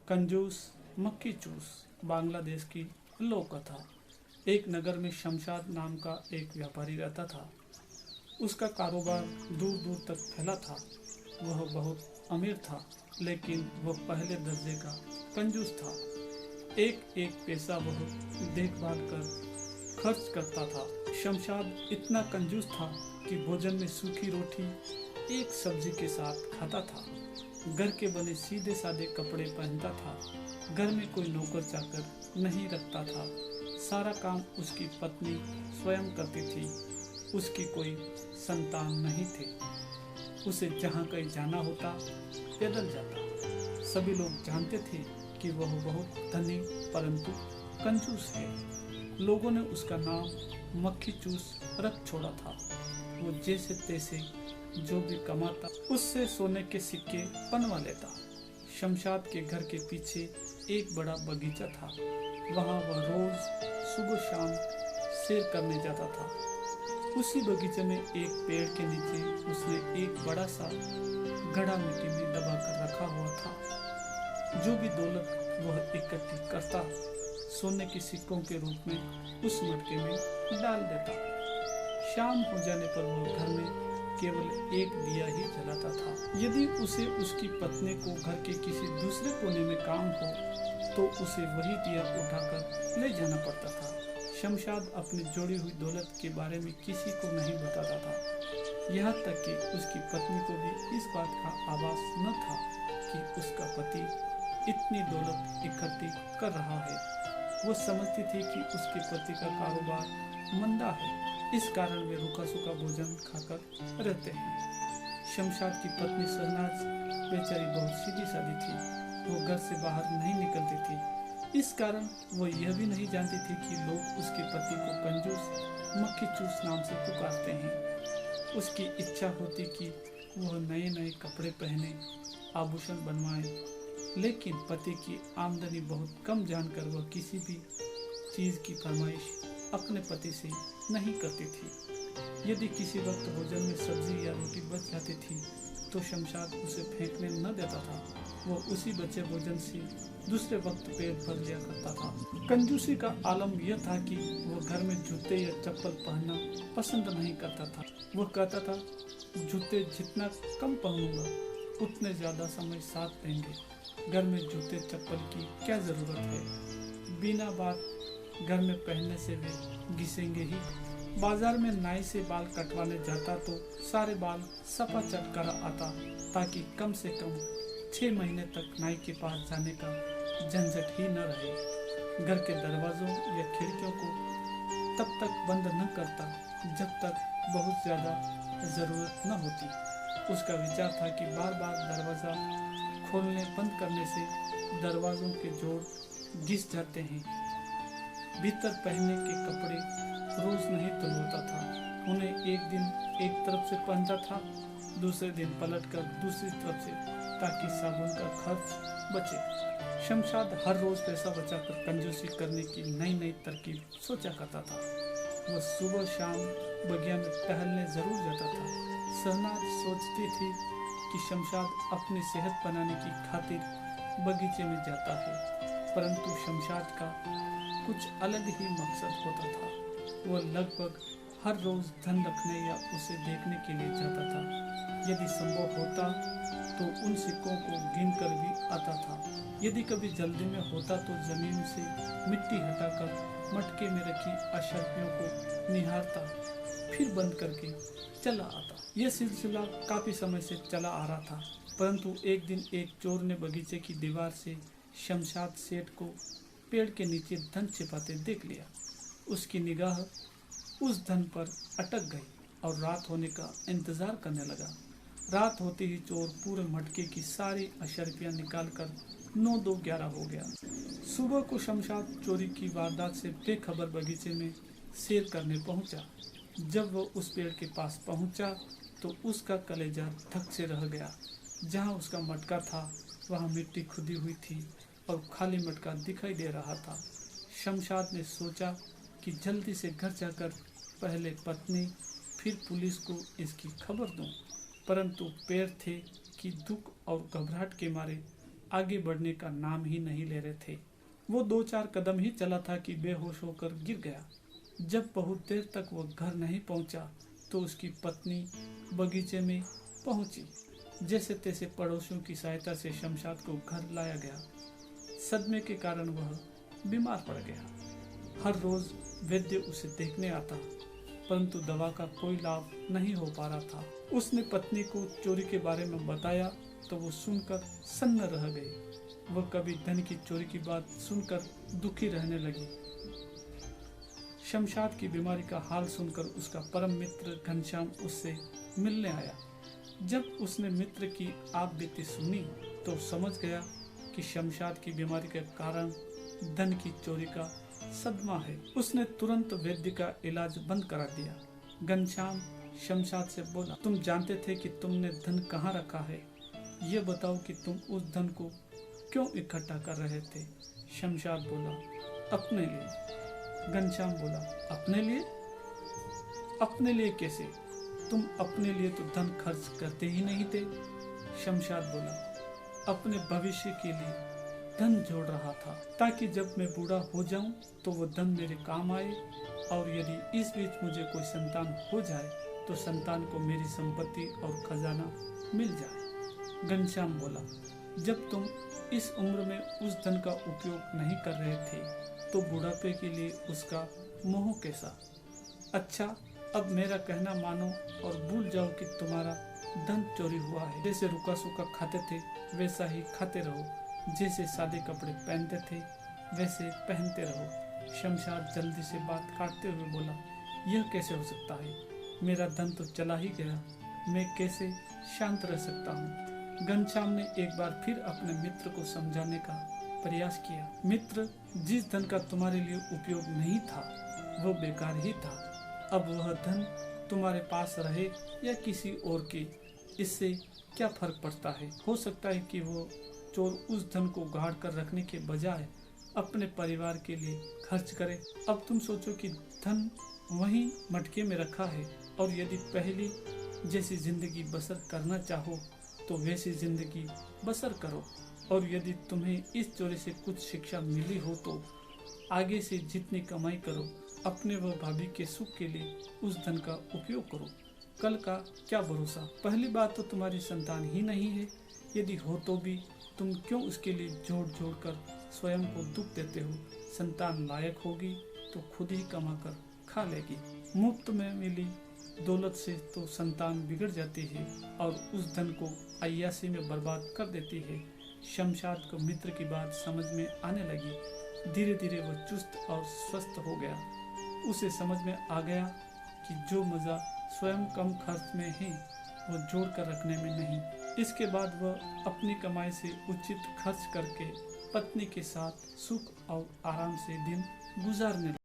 कंजूस मक्खी चूस बांग्लादेश की लोक कथा। एक नगर में शमशाद नाम का एक व्यापारी रहता था। उसका कारोबार दूर दूर तक फैला था। वह बहुत अमीर था, लेकिन वह पहले दर्जे का कंजूस था। एक एक पैसा वह देखभाल कर खर्च करता था। शमशाद इतना कंजूस था कि भोजन में सूखी रोटी एक सब्जी के साथ खाता था। घर के बने सीधे सादे कपड़े पहनता था। घर में कोई नौकर चाकर नहीं रखता था। सारा काम उसकी पत्नी स्वयं करती थी। उसकी कोई संतान नहीं थे। उसे जहाँ कहीं जाना होता पैदल जाता। सभी लोग जानते थे कि वह बहुत धनी परंतु कंजूस है। लोगों ने उसका नाम मक्खी चूस रख छोड़ा था। वो जैसे तैसे जो भी कमाता उससे सोने के सिक्के बनवा लेता। शमशाद के घर के पीछे एक बड़ा बगीचा था। वहाँ वह रोज सुबह शाम सैर करने जाता था। उसी बगीचे में एक पेड़ के नीचे उसने एक बड़ा सा घड़ा मिट्टी में दबा कर रखा हुआ था। जो भी दौलत वह इकट्ठी करता सोने के सिक्कों के रूप में उस मटके में डाल देता। शाम हो जाने पर वह घर में केवल एक दिया ही जलाता था। यदि उसे उसकी पत्नी को घर के किसी दूसरे कोने में काम हो तो उसे वही दिया उठाकर ले जाना पड़ता था। शमशाद अपनी जोड़ी हुई दौलत के बारे में किसी को नहीं बताता था। यहाँ तक कि उसकी पत्नी को भी इस बात का आभास न था कि उसका पति इतनी दौलत इकट्ठी कर रहा है। वो समझती थी कि उसके पति का कारोबार मंदा है, इस कारण वे रूखा सूखा भोजन खाकर रहते हैं। शमशाद की पत्नी शहनाज बेचारी बहुत सीधी सादी थी। वो घर से बाहर नहीं निकलती थी। इस कारण वो यह भी नहीं जानती थी कि लोग उसके पति को कंजूस मक्खी चूस नाम से पुकारते हैं। उसकी इच्छा होती कि वह नए नए कपड़े पहने, आभूषण बनवाए, लेकिन पति की आमदनी बहुत कम जानकर वह किसी भी चीज की फरमाइश अपने पति से नहीं करती थी। यदि किसी वक्त भोजन में सब्जी या रोटी बच जाती थी तो शमशाद उसे फेंकने न देता था। वो उसी बचे भोजन से दूसरे वक्त पेट भर लिया करता था। कंजूसी का आलम यह था कि वो घर में जूते या चप्पल पहनना पसंद नहीं करता था। वह कहता था, जूते जितना कम पहनूंगा उतने ज्यादा समय साथ देंगे। घर में जूते चप्पल की क्या जरूरत है? बिना बात घर में पहनने से वे घिसेंगे ही। बाजार में नाई से बाल कटवाने जाता तो सारे बाल सफा चटकारा आता, ताकि कम से कम 6 महीने तक नाई के पास जाने का झंझट ही न रहे। घर के दरवाजों या खिड़कियों को तब तक बंद न करता जब तक बहुत ज्यादा जरूरत न होती। उसका विचार था कि बार बार दरवाजा खोलने बंद करने से दरवाजों के जोड़ घिस जाते हैं। भीतर पहनने के कपड़े रोज नहीं धुलवाता था। उन्हें एक दिन एक तरफ से पहनता था, दूसरे दिन पलटकर दूसरी तरफ से, ताकि साबुन का खर्च बचे। शमशाद हर रोज पैसा बचाकर कंजूसी करने की नई नई तरकीब सोचा करता था। वह सुबह शाम बगिया में टहलने जरूर जाता था। शहनाज सोचती थी कि शमशाद अपनी सेहत बनाने की खातिर बगीचे में जाता है, परंतु शमशाद का कुछ अलग ही मकसद होता था। वह लगभग हर रोज धन रखने या उसे देखने के लिए जाता था। यदि संभव होता तो उन सिक्कों को गिन कर भी आता था। यदि कभी जल्दी में होता तो जमीन से मिट्टी हटाकर मटके में रखी अशर्फियों को निहारता, फिर बंद करके चला आता। यह सिलसिला काफी समय से चला आ रहा था, परंतु एक दिन एक चोर ने बगीचे की दीवार से शमशाद सेठ को पेड़ के नीचे धन छिपाते देख लिया। उसकी निगाह उस धन पर अटक गई और रात होने का इंतजार करने लगा। रात होते ही चोर पूरे मटके की सारी अशर्फियां निकालकर 9-2-11 हो गया। सुबह को शमशाद चोरी की वारदात से बेखबर बगीचे में सैर करने पहुंचा। जब वह उस पेड़ के पास पहुंचा तो उसका कलेजा धक से रह गया। जहां उसका मटका था वहां मिट्टी खुदी हुई थी और खाली मटका दिखाई दे रहा था। शमशाद ने सोचा कि जल्दी से घर जाकर पहले पत्नी फिर पुलिस को इसकी खबर दूं, परंतु पैर थे कि दुख और घबराहट के मारे आगे बढ़ने का नाम ही नहीं ले रहे थे। वो 2-4 कदम ही चला था कि बेहोश होकर गिर गया। जब बहुत देर तक वो घर नहीं पहुंचा तो उसकी पत्नी बगीचे में पहुंची। जैसे तैसे पड़ोसियों की सहायता से शमशाद को घर लाया गया। सदमे के कारण वह बीमार पड़ गया। हर रोज वैद्य उसे देखने आता, परंतु दवा का कोई लाभ नहीं हो पा रहा था। उसने पत्नी को चोरी के बारे में बताया तो वो सुनकर सन्न रह गई। वह कभी धन की चोरी की बात सुनकर दुखी रहने लगी। शमशाद की बीमारी का हाल सुनकर उसका परम मित्र घनश्याम उससे मिलने आया। जब उसने मित्र की आप बीती सुनी तो समझ गया कि शमशाद की बीमारी के कारण धन की चोरी का सदमा है। उसने तुरंत वैद्य का इलाज बंद करा दिया। घनश्याम शमशाद से बोला, तुम जानते थे कि तुमने धन कहाँ रखा है? ये बताओ कि तुम उस धन को क्यों इकट्ठा कर रहे थे? शमशाद बोला, अपने लिए। घनश्याम बोला, अपने लिए? अपने लिए कैसे? तुम अपने लिए तो धन खर्च करते ही नहीं थे। शमशाद बोला, अपने भविष्य के लिए धन जोड़ रहा था ताकि जब मैं बूढ़ा हो जाऊं तो वो धन मेरे काम आए, और यदि इस बीच मुझे कोई संतान हो जाए तो संतान को मेरी संपत्ति और खजाना मिल जाए। घनश्याम बोला, जब तुम इस उम्र में उस धन का उपयोग नहीं कर रहे थे तो बुढ़ापे के लिए उसका मोह कैसा? अच्छा, अब मेरा कहना मानो और भूल जाओ कि तुम्हारा धन चोरी हुआ है। जैसे रुका सूखा खाते थे वैसा ही खाते रहो, जैसे सादे कपड़े पहनते थे वैसे पहनते रहो। शमशाद जल्दी से बात काटते हुए बोला, यह कैसे हो सकता है? मेरा धन तो चला ही गया, मैं कैसे शांत रह सकता हूँ? घनश्याम ने एक बार फिर अपने मित्र को समझाने का प्रयास किया। मित्र, जिस धन का तुम्हारे लिए उपयोग नहीं था वो बेकार ही था। अब वह धन तुम्हारे पास रहे या किसी और के, इससे क्या फर्क पड़ता है? हो सकता है कि वो चोर उस धन को गाड़ कर रखने के बजाय अपने परिवार के लिए खर्च करे। अब तुम सोचो कि धन वहीं मटके में रखा है, और यदि पहले जैसी जिंदगी बसर करना चाहो तो वैसी जिंदगी बसर करो, और यदि तुम्हें इस चोरी से कुछ शिक्षा मिली हो तो आगे से जितनी कमाई करो अपने व भाभी के सुख के लिए उस धन का उपयोग करो। कल का क्या भरोसा? पहली बात तो तुम्हारी संतान ही नहीं है, यदि हो तो भी तुम क्यों उसके लिए जोड़ जोड़ कर स्वयं को दुख देते हो? संतान लायक होगी तो खुद ही कमा कर खा लेगी। मुफ्त में मिली दौलत से तो संतान बिगड़ जाती है और उस धन को अय्यासी में बर्बाद कर देती है। शमशाद को मित्र की बात समझ में आने लगी। धीरे धीरे वह चुस्त और स्वस्थ हो गया। उसे समझ में आ गया कि जो मज़ा स्वयं कम खर्च में है वो जोड़ कर रखने में नहीं। इसके बाद वह अपनी कमाई से उचित खर्च करके पत्नी के साथ सुख और आराम से दिन गुजारने लगा।